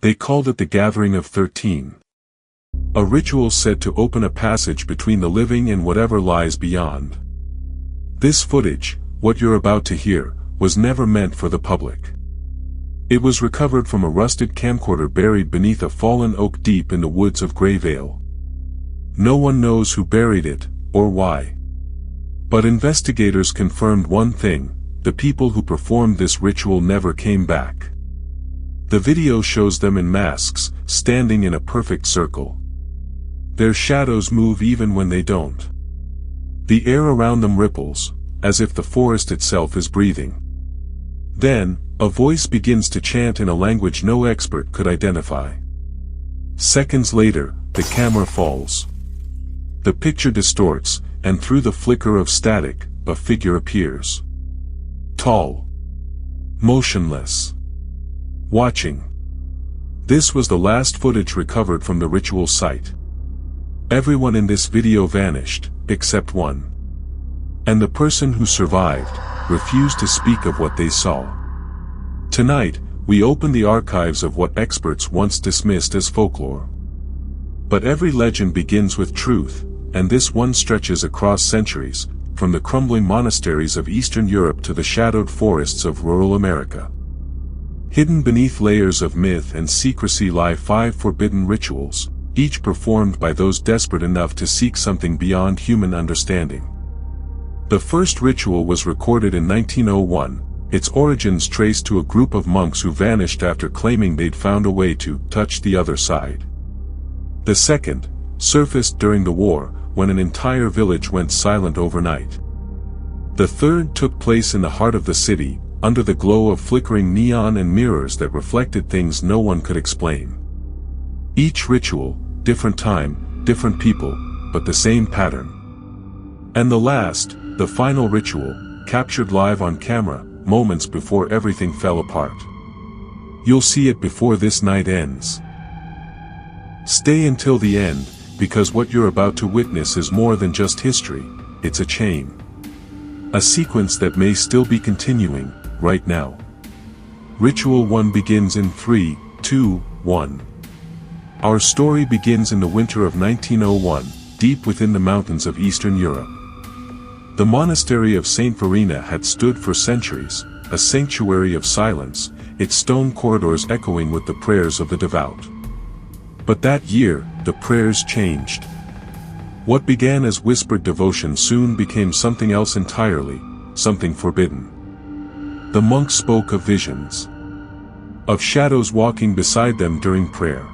They called it the Gathering of 13. A ritual said to open a passage between the living and whatever lies beyond. This footage, what you're about to hear, was never meant for the public. It was recovered from a rusted camcorder buried beneath a fallen oak deep in the woods of Greyvale. No one knows who buried it, or why. But investigators confirmed one thing: the people who performed this ritual never came back. The video shows them in masks, standing in a perfect circle. Their shadows move even when they don't. The air around them ripples, as if the forest itself is breathing. Then, a voice begins to chant in a language no expert could identify. Seconds later, the camera falls. The picture distorts, and through the flicker of static, a figure appears. Tall. Motionless. Watching. This was the last footage recovered from the ritual site. Everyone in this video vanished, except one. And the person who survived refused to speak of what they saw. Tonight, we open the archives of what experts once dismissed as folklore. But every legend begins with truth, and this one stretches across centuries, from the crumbling monasteries of Eastern Europe to the shadowed forests of rural America. Hidden beneath layers of myth and secrecy lie 5 forbidden rituals, each performed by those desperate enough to seek something beyond human understanding. The first ritual was recorded in 1901, its origins traced to a group of monks who vanished after claiming they'd found a way to touch the other side. The second surfaced during the war, when an entire village went silent overnight. The third took place in the heart of the city, under the glow of flickering neon and mirrors that reflected things no one could explain. Each ritual, different time, different people, but the same pattern. And the last, the final ritual, captured live on camera, moments before everything fell apart. You'll see it before this night ends. Stay until the end, because what you're about to witness is more than just history, it's a chain. A sequence that may still be continuing, right now. Ritual 1 begins in 3, 2, 1. Our story begins in the winter of 1901, deep within the mountains of Eastern Europe. The monastery of St. Verena had stood for centuries, a sanctuary of silence, its stone corridors echoing with the prayers of the devout. But that year, the prayers changed. What began as whispered devotion soon became something else entirely, something forbidden. The monks spoke of visions. Of shadows walking beside them during prayer.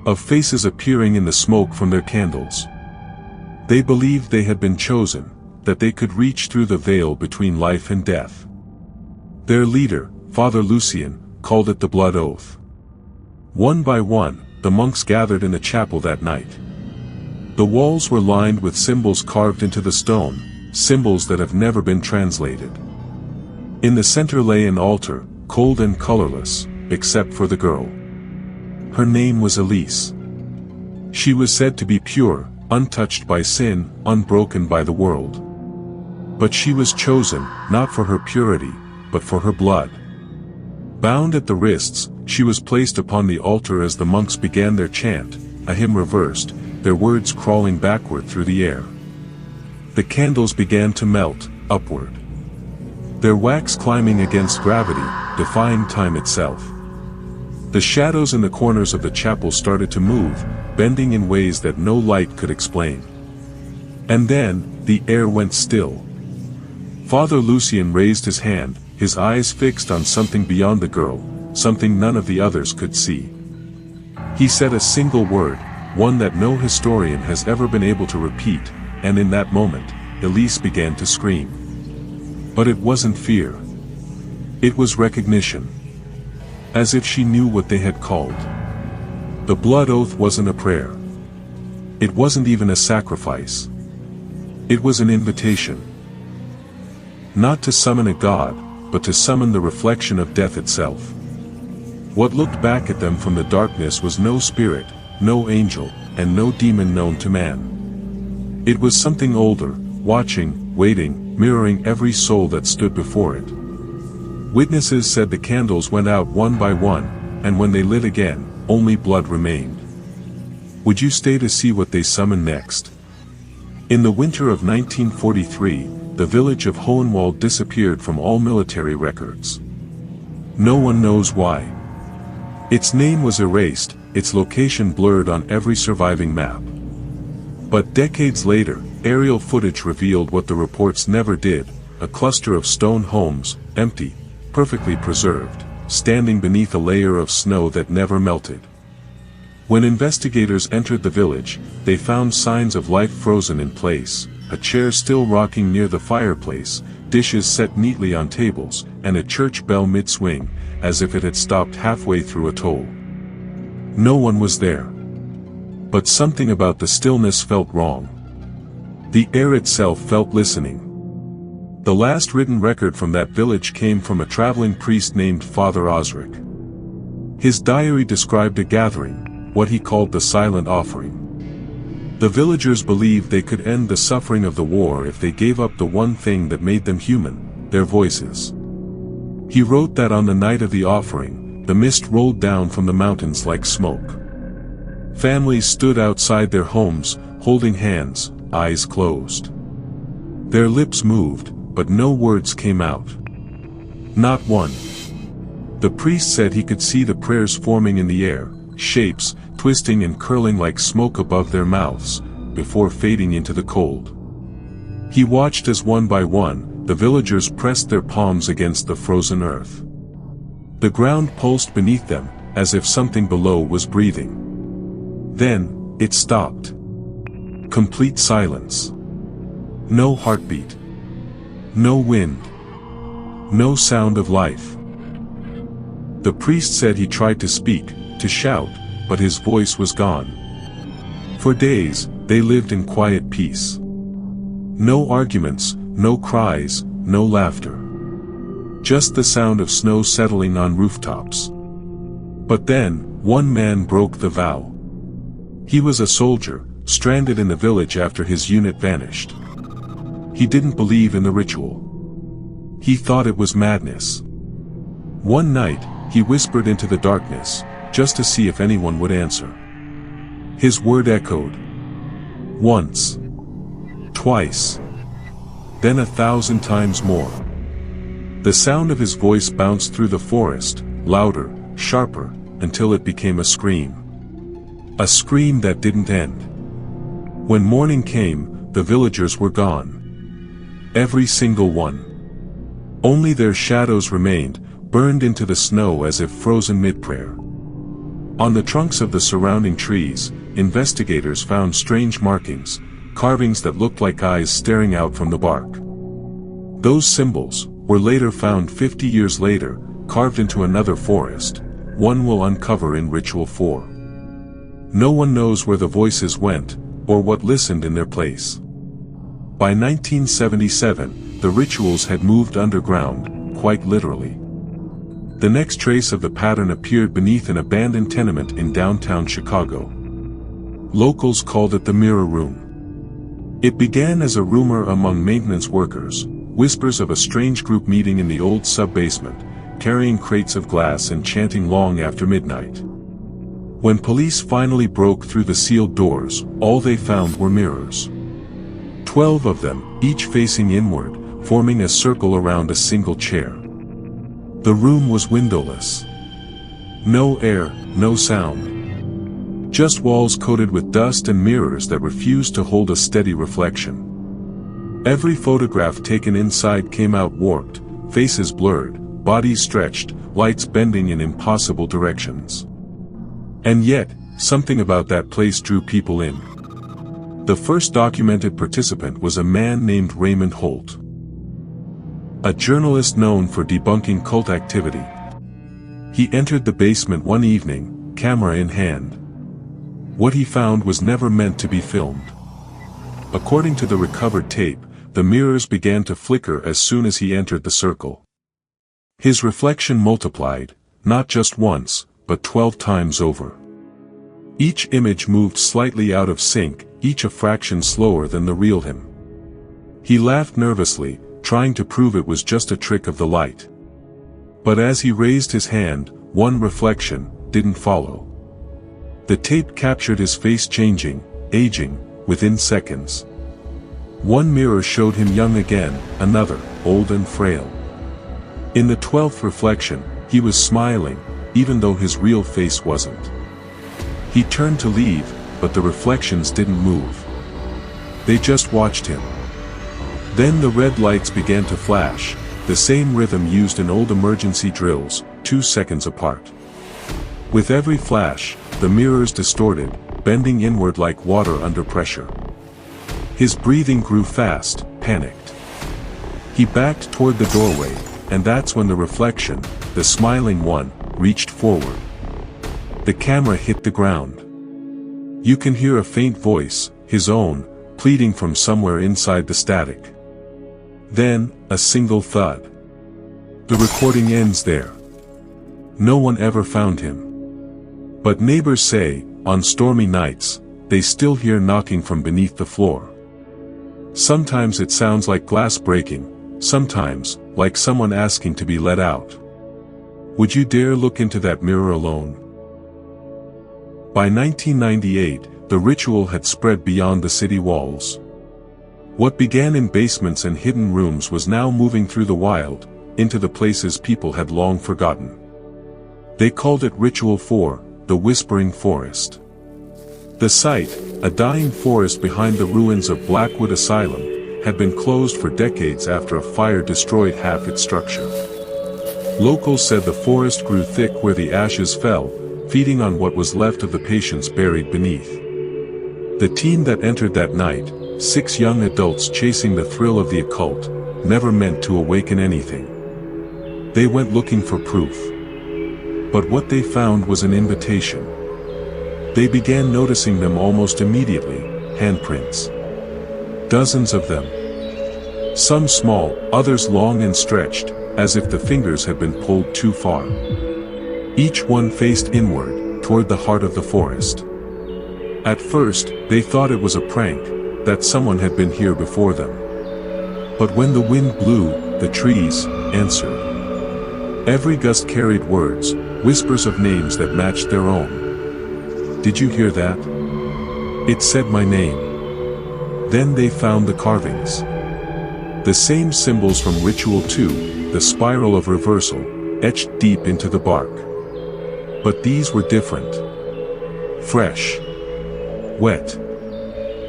Of faces appearing in the smoke from their candles. They believed they had been chosen, that they could reach through the veil between life and death. Their leader, Father Lucian, called it the blood oath. One by one, the monks gathered in the chapel that night. The walls were lined with symbols carved into the stone, symbols that have never been translated. In the center lay an altar, cold and colorless, except for the girl. Her name was Elise. She was said to be pure, untouched by sin, unbroken by the world. But she was chosen, not for her purity, but for her blood. Bound at the wrists, she was placed upon the altar as the monks began their chant, a hymn reversed, their words crawling backward through the air. The candles began to melt, upward. Their wax climbing against gravity, defying time itself. The shadows in the corners of the chapel started to move, bending in ways that no light could explain. And then, the air went still. Father Lucian raised his hand, his eyes fixed on something beyond the girl, something none of the others could see. He said a single word, one that no historian has ever been able to repeat, and in that moment, Elise began to scream. But it wasn't fear. It was recognition. As if she knew what they had called. The blood oath wasn't a prayer. It wasn't even a sacrifice. It was an invitation. Not to summon a god, but to summon the reflection of death itself. What looked back at them from the darkness was no spirit, no angel, and no demon known to man. It was something older, watching, waiting, mirroring every soul that stood before it. Witnesses said the candles went out one by one, and when they lit again, only blood remained. Would you stay to see what they summon next? In the winter of 1943, the village of Hohenwald disappeared from all military records. No one knows why. Its name was erased, its location blurred on every surviving map. But decades later, aerial footage revealed what the reports never did: a cluster of stone homes, empty, perfectly preserved, standing beneath a layer of snow that never melted. When investigators entered the village, they found signs of life frozen in place: a chair still rocking near the fireplace, dishes set neatly on tables, and a church bell mid-swing, as if it had stopped halfway through a toll. No one was there. But something about the stillness felt wrong. The air itself felt listening. The last written record from that village came from a traveling priest named Father Osric. His diary described a gathering, what he called the silent offering. The villagers believed they could end the suffering of the war if they gave up the one thing that made them human: their voices. He wrote that on the night of the offering, the mist rolled down from the mountains like smoke. Families stood outside their homes, holding hands, eyes closed. Their lips moved, but no words came out. Not one. The priest said he could see the prayers forming in the air, shapes, twisting and curling like smoke above their mouths, before fading into the cold. He watched as one by one, the villagers pressed their palms against the frozen earth. The ground pulsed beneath them, as if something below was breathing. Then, it stopped. Complete silence. No heartbeat. No wind. No sound of life. The priest said he tried to speak, to shout, but his voice was gone. For days, they lived in quiet peace. No arguments, no cries, no laughter. Just the sound of snow settling on rooftops. But then, one man broke the vow. He was a soldier, stranded in the village after his unit vanished. He didn't believe in the ritual. He thought it was madness. One night, he whispered into the darkness, just to see if anyone would answer. His word echoed. Once. Twice. Then 1,000 times more. The sound of his voice bounced through the forest, louder, sharper, until it became a scream. A scream that didn't end. When morning came, the villagers were gone. Every single one. Only their shadows remained, burned into the snow as if frozen mid-prayer. On the trunks of the surrounding trees, investigators found strange markings, carvings that looked like eyes staring out from the bark. Those symbols were later found 50 years later, carved into another forest. One will uncover in Ritual 4. No one knows where the voices went, or what listened in their place. By 1977, the rituals had moved underground, quite literally. The next trace of the pattern appeared beneath an abandoned tenement in downtown Chicago. Locals called it the Mirror Room. It began as a rumor among maintenance workers, whispers of a strange group meeting in the old sub-basement, carrying crates of glass and chanting long after midnight. When police finally broke through the sealed doors, all they found were mirrors. 12 of them, each facing inward, forming a circle around a single chair. The room was windowless. No air, no sound. Just walls coated with dust and mirrors that refused to hold a steady reflection. Every photograph taken inside came out warped, faces blurred, bodies stretched, lights bending in impossible directions. And yet, something about that place drew people in. The first documented participant was a man named Raymond Holt. A journalist known for debunking cult activity. He entered the basement one evening, camera in hand. What he found was never meant to be filmed. According to the recovered tape, the mirrors began to flicker as soon as he entered the circle. His reflection multiplied, not just once, but 12 times over. Each image moved slightly out of sync, each a fraction slower than the real him. He laughed nervously, trying to prove it was just a trick of the light. But as he raised his hand, one reflection, didn't follow. The tape captured his face changing, aging, within seconds. One mirror showed him young again, another, old and frail. In the 12th reflection, he was smiling, even though his real face wasn't. He turned to leave, but the reflections didn't move. They just watched him. Then the red lights began to flash, the same rhythm used in old emergency drills, 2 seconds apart. With every flash, the mirrors distorted, bending inward like water under pressure. His breathing grew fast, panicked. He backed toward the doorway, and that's when the reflection, the smiling one, reached forward. The camera hit the ground. You can hear a faint voice, his own, pleading from somewhere inside the static. Then, a single thud. The recording ends there. No one ever found him. But neighbors say, on stormy nights, they still hear knocking from beneath the floor. Sometimes it sounds like glass breaking, sometimes, like someone asking to be let out. Would you dare look into that mirror alone? By 1998, the ritual had spread beyond the city walls. What began in basements and hidden rooms was now moving through the wild, into the places people had long forgotten. They called it Ritual 4, the Whispering Forest. The site, a dying forest behind the ruins of Blackwood Asylum, had been closed for decades after a fire destroyed half its structure. Locals said the forest grew thick where the ashes fell, feeding on what was left of the patients buried beneath. The team that entered that night, 6 young adults chasing the thrill of the occult, never meant to awaken anything. They went looking for proof. But what they found was an invitation. They began noticing them almost immediately, handprints. Dozens of them. Some small, others long and stretched, as if the fingers had been pulled too far. Each one faced inward, toward the heart of the forest. At first, they thought it was a prank, that someone had been here before them. But when the wind blew, the trees answered. Every gust carried words, whispers of names that matched their own. Did you hear that? It said my name. Then they found the carvings. The same symbols from Ritual 2, the spiral of reversal, etched deep into the bark. But these were different. Fresh. Wet.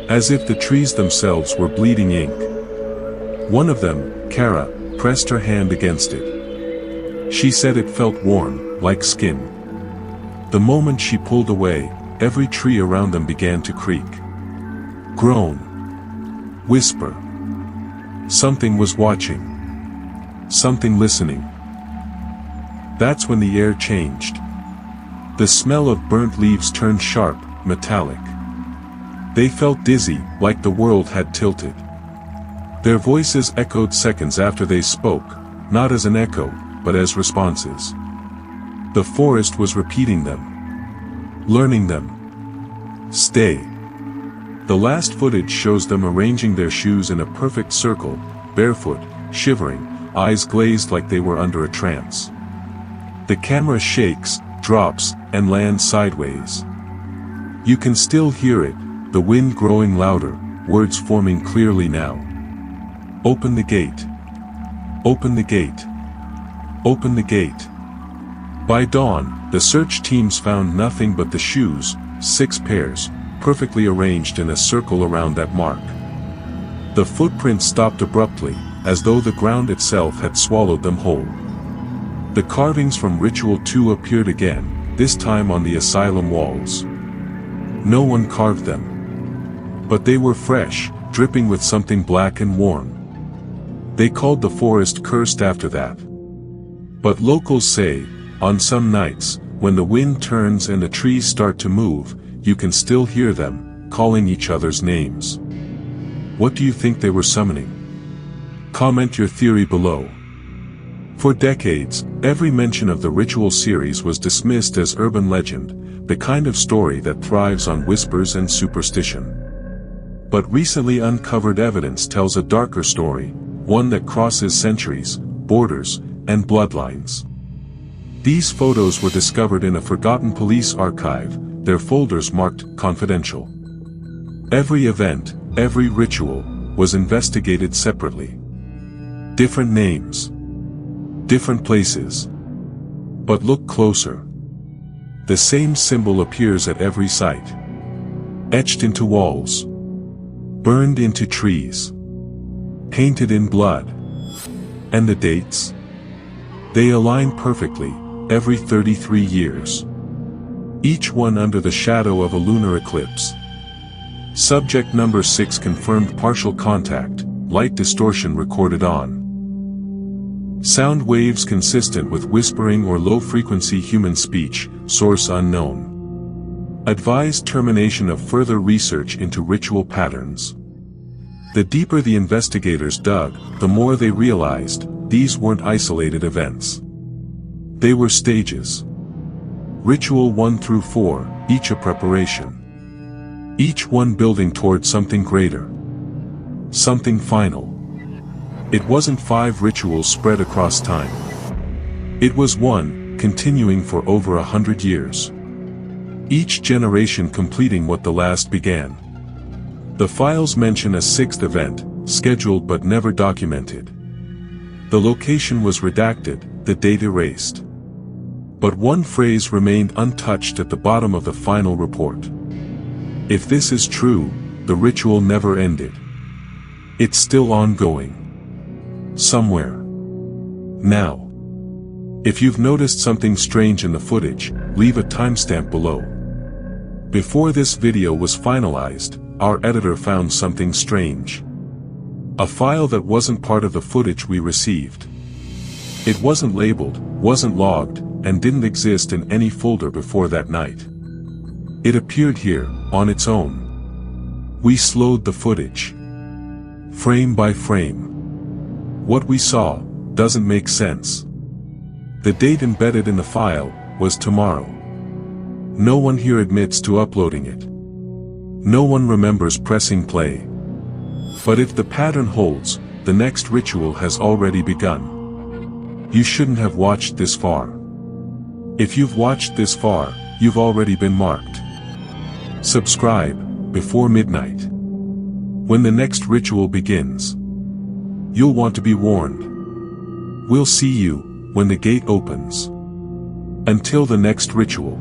As if the trees themselves were bleeding ink. One of them, Kara, pressed her hand against it. She said it felt warm, like skin. The moment she pulled away, every tree around them began to creak. Groan. Whisper. Something was watching. Something listening. That's when the air changed. The smell of burnt leaves turned sharp, metallic. They felt dizzy, like the world had tilted. Their voices echoed seconds after they spoke, not as an echo, but as responses. The forest was repeating them. Learning them. Stay. The last footage shows them arranging their shoes in a perfect circle, barefoot, shivering, eyes glazed like they were under a trance. The camera shakes, drops, and lands sideways. You can still hear it, the wind growing louder, words forming clearly now. Open the gate. Open the gate. Open the gate. By dawn, the search teams found nothing but the shoes, 6 pairs, perfectly arranged in a circle around that mark. The footprints stopped abruptly, as though the ground itself had swallowed them whole. The carvings from Ritual 2 appeared again, this time on the asylum walls. No one carved them. But they were fresh, dripping with something black and warm. They called the forest cursed after that. But locals say, on some nights, when the wind turns and the trees start to move, you can still hear them, calling each other's names. What do you think they were summoning? Comment your theory below. For decades, every mention of the Ritual series was dismissed as urban legend, the kind of story that thrives on whispers and superstition. But recently uncovered evidence tells a darker story, one that crosses centuries, borders, and bloodlines. These photos were discovered in a forgotten police archive, their folders marked confidential. Every event, every ritual, was investigated separately. Different names. Different places. But look closer. The same symbol appears at every site. Etched into walls. Burned into trees. Painted in blood. And the dates? They align perfectly, every 33 years. Each one under the shadow of a lunar eclipse. Subject number 6 confirmed partial contact, light distortion recorded on. Sound waves consistent with whispering or low-frequency human speech, source unknown. Advised termination of further research into ritual patterns. The deeper the investigators dug, the more they realized, these weren't isolated events. They were stages. Ritual 1 through 4, each a preparation. Each one building toward something greater. Something final. It wasn't 5 rituals spread across time. It was one, continuing for over 100 years. Each generation completing what the last began. The files mention a 6th event, scheduled but never documented. The location was redacted, the date erased. But one phrase remained untouched at the bottom of the final report. If this is true, the ritual never ended. It's still ongoing. Somewhere. Now. If you've noticed something strange in the footage, leave a timestamp below. Before this video was finalized, our editor found something strange. A file that wasn't part of the footage we received. It wasn't labeled, wasn't logged, and didn't exist in any folder before that night. It appeared here, on its own. We slowed the footage. Frame by frame. What we saw doesn't make sense. The date embedded in the file was tomorrow. No one here admits to uploading it. No one remembers pressing play. But if the pattern holds, the next ritual has already begun. You shouldn't have watched this far. If you've watched this far, you've already been marked. Subscribe before midnight. When the next ritual begins, you'll want to be warned. We'll see you when the gate opens. Until the next ritual.